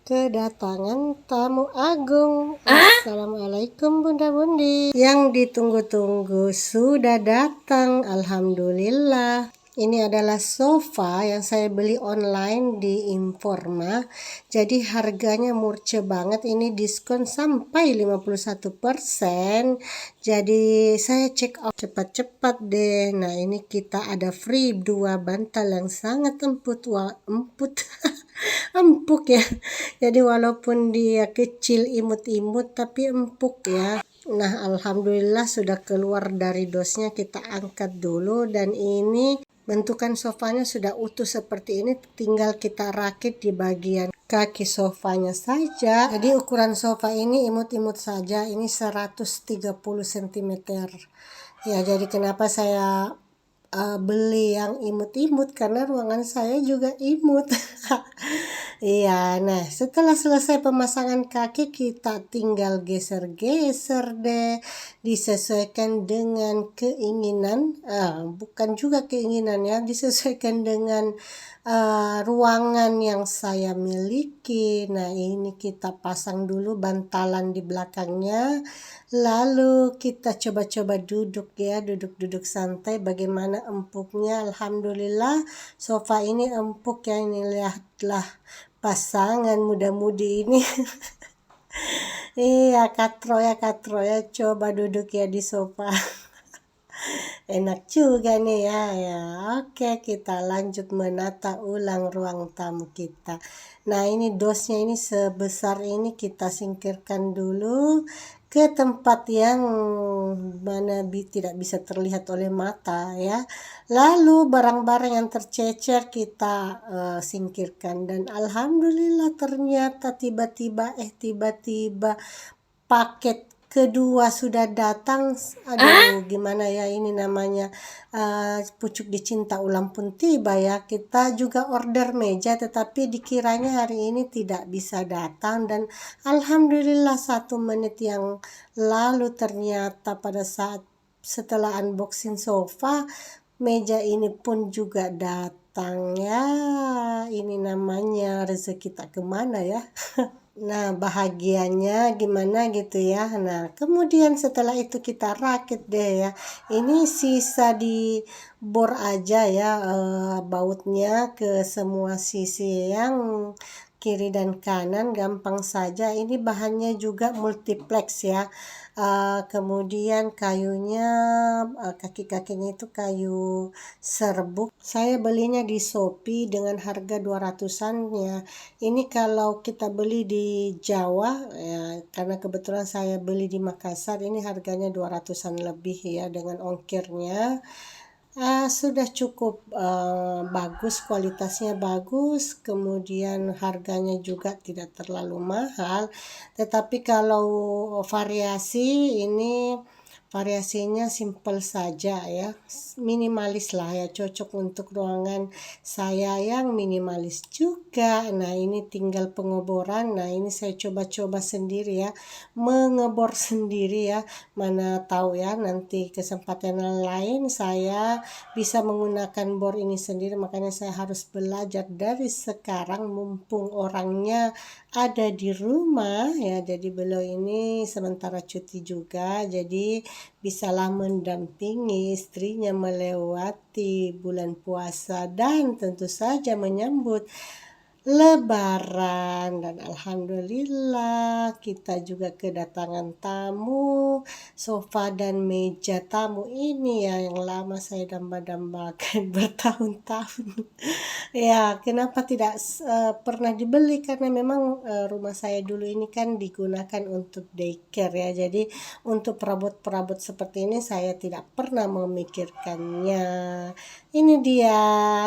kedatangan tamu agung. Assalamualaikum Bunda Bundi. Yang ditunggu-tunggu sudah datang, alhamdulillah. Ini adalah sofa yang saya beli online di Informa. Jadi harganya murce banget, ini diskon sampai 51%. Jadi saya check out cepat-cepat deh. Nah, ini kita ada free 2 bantal yang sangat empuk empuk ya. Jadi walaupun dia kecil imut-imut tapi empuk ya. Nah, alhamdulillah sudah keluar dari dosnya, kita angkat dulu. Dan ini bentukan sofanya sudah utuh seperti ini, tinggal kita rakit di bagian kaki sofanya saja. Jadi ukuran sofa ini imut-imut saja, ini 130 cm. Ya, jadi kenapa saya beli yang imut-imut, karena ruangan saya juga imut. Iya, nah setelah selesai pemasangan kaki kita tinggal geser-geser deh, disesuaikan dengan keinginan, bukan juga keinginan ya, disesuaikan dengan ruangan yang saya miliki. Nah, ini kita pasang dulu bantalan di belakangnya, lalu kita coba-coba duduk ya, duduk-duduk santai. Bagaimana empuknya? Alhamdulillah sofa ini empuk ya. Ini lihatlah pasangan muda-mudi ini. Iya, katro ya, coba duduk ya di sofa. Enak juga nih ya. Oke, kita lanjut menata ulang ruang tamu kita. Nah, ini dosnya ini sebesar ini kita singkirkan dulu ke tempat yang mana tidak bisa terlihat oleh mata ya. Lalu barang-barang yang tercecer kita singkirkan, dan alhamdulillah ternyata tiba-tiba paket kedua sudah datang. Aduh, gimana ya ini namanya, pucuk dicinta ulang pun tiba ya. Kita juga order meja tetapi dikiranya hari ini tidak bisa datang, dan alhamdulillah 1 menit yang lalu ternyata pada saat setelah unboxing sofa, meja ini pun juga datang ya. Ini namanya rezeki tak kemana ya. Nah, bahagianya gimana gitu ya. Nah, kemudian setelah itu kita rakit deh ya. Ini sisa di bor aja ya, bautnya ke semua sisi yang kiri dan kanan, gampang saja. Ini bahannya juga multiplex ya. Kemudian kayunya, kaki-kakinya itu kayu serbuk. Saya belinya di Shopee dengan harga 200-an ya. Ini kalau kita beli di Jawa ya, karena kebetulan saya beli di Makassar, ini harganya 200-an lebih ya dengan ongkirnya. Sudah cukup bagus, kualitasnya bagus, kemudian harganya juga tidak terlalu mahal. Tetapi kalau variasi ini, variasinya simple saja ya, minimalis lah ya, cocok untuk ruangan saya yang minimalis juga. Nah, ini tinggal pengeboran. Nah, ini saya coba-coba sendiri ya, mengebor sendiri ya. Mana tahu ya nanti kesempatan lain saya bisa menggunakan bor ini sendiri. Makanya saya harus belajar dari sekarang mumpung orangnya ada di rumah ya. Jadi beliau ini sementara cuti juga, jadi bisalah mendampingi istrinya melewati bulan puasa dan tentu saja menyambut Lebaran. Dan alhamdulillah kita juga kedatangan tamu. Sofa dan meja tamu ini ya yang lama saya damba-dambakan bertahun-tahun. Ya, kenapa tidak pernah dibeli, karena memang rumah saya dulu ini kan digunakan untuk daycare ya. Jadi untuk perabot-perabot seperti ini saya tidak pernah memikirkannya. Ini dia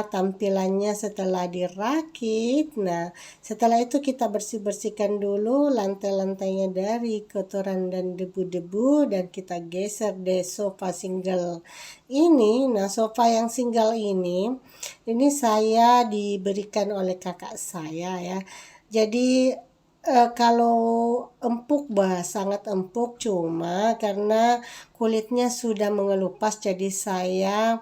tampilannya setelah dirakit. Nah, setelah itu kita bersih-bersihkan dulu lantai-lantainya dari kotoran dan debu-debu, dan kita geser deh sofa single ini. Nah, sofa yang single ini saya diberikan oleh kakak saya ya. Jadi kalau empuk sangat empuk, cuma karena kulitnya sudah mengelupas, jadi saya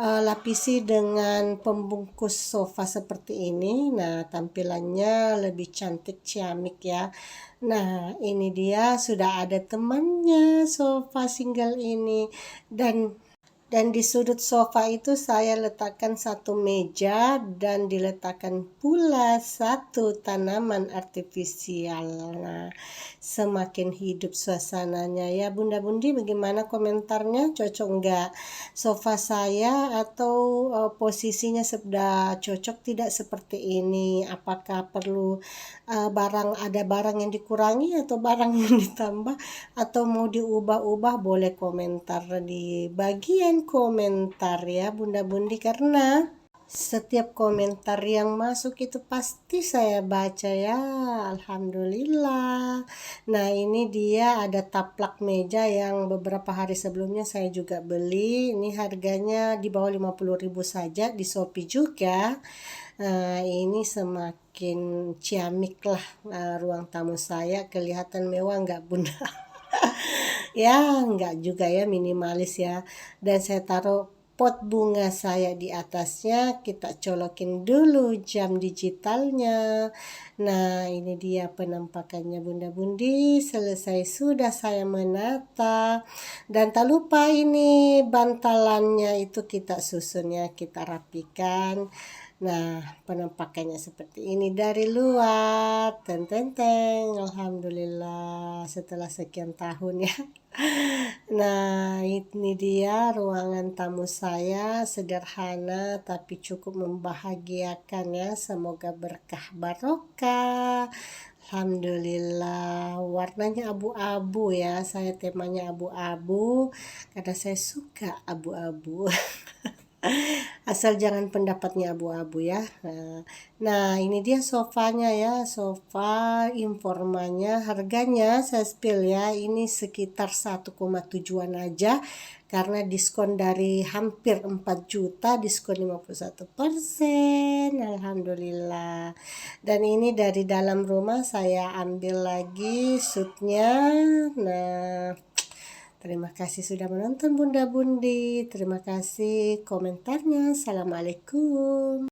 lapisi dengan pembungkus sofa seperti ini. Nah, tampilannya lebih cantik ciamik ya. Nah, ini dia sudah ada temannya sofa single ini, dan di sudut sofa itu saya letakkan satu meja dan diletakkan pula satu tanaman artifisial. Nah, semakin hidup suasananya ya. Bunda Bundi, bagaimana komentarnya? Cocok enggak sofa saya, atau posisinya sudah cocok tidak seperti ini? Apakah perlu ada barang yang dikurangi atau barang yang ditambah, atau mau diubah-ubah? Boleh komentar di bagian komentar ya Bunda Bundi, karena setiap komentar yang masuk itu pasti saya baca ya. Alhamdulillah. Nah, ini dia ada taplak meja yang beberapa hari sebelumnya saya juga beli. Ini harganya di bawah 50.000 saja di Shopee juga. Ini semakin ciamik lah, ruang tamu saya. Kelihatan mewah nggak Bunda? Ya, nggak juga ya, minimalis ya. Dan saya taruh pot bunga saya di atasnya. Kita colokin dulu jam digitalnya. Nah, ini dia penampakannya Bunda Bundi. Selesai sudah saya menata. Dan tak lupa ini bantalannya itu kita susun ya, kita rapikan. Nah, penampakannya seperti ini dari luar. Teng teng teng. Alhamdulillah setelah sekian tahun ya. Nah, ini dia ruangan tamu saya, sederhana tapi cukup membahagiakan ya. Semoga berkah barokah. Alhamdulillah, warnanya abu-abu ya. Saya temanya abu-abu karena saya suka abu-abu. Asal jangan pendapatnya abu-abu ya. Nah, ini dia sofanya ya. Sofa informannya, harganya saya spill ya. Ini sekitar 1,7-an aja. Karena diskon dari hampir 4 juta, diskon 51%. Alhamdulillah. Dan ini dari dalam rumah saya ambil lagi shootnya. Nah, terima kasih sudah menonton Bunda Bundi. Terima kasih komentarnya. Assalamualaikum.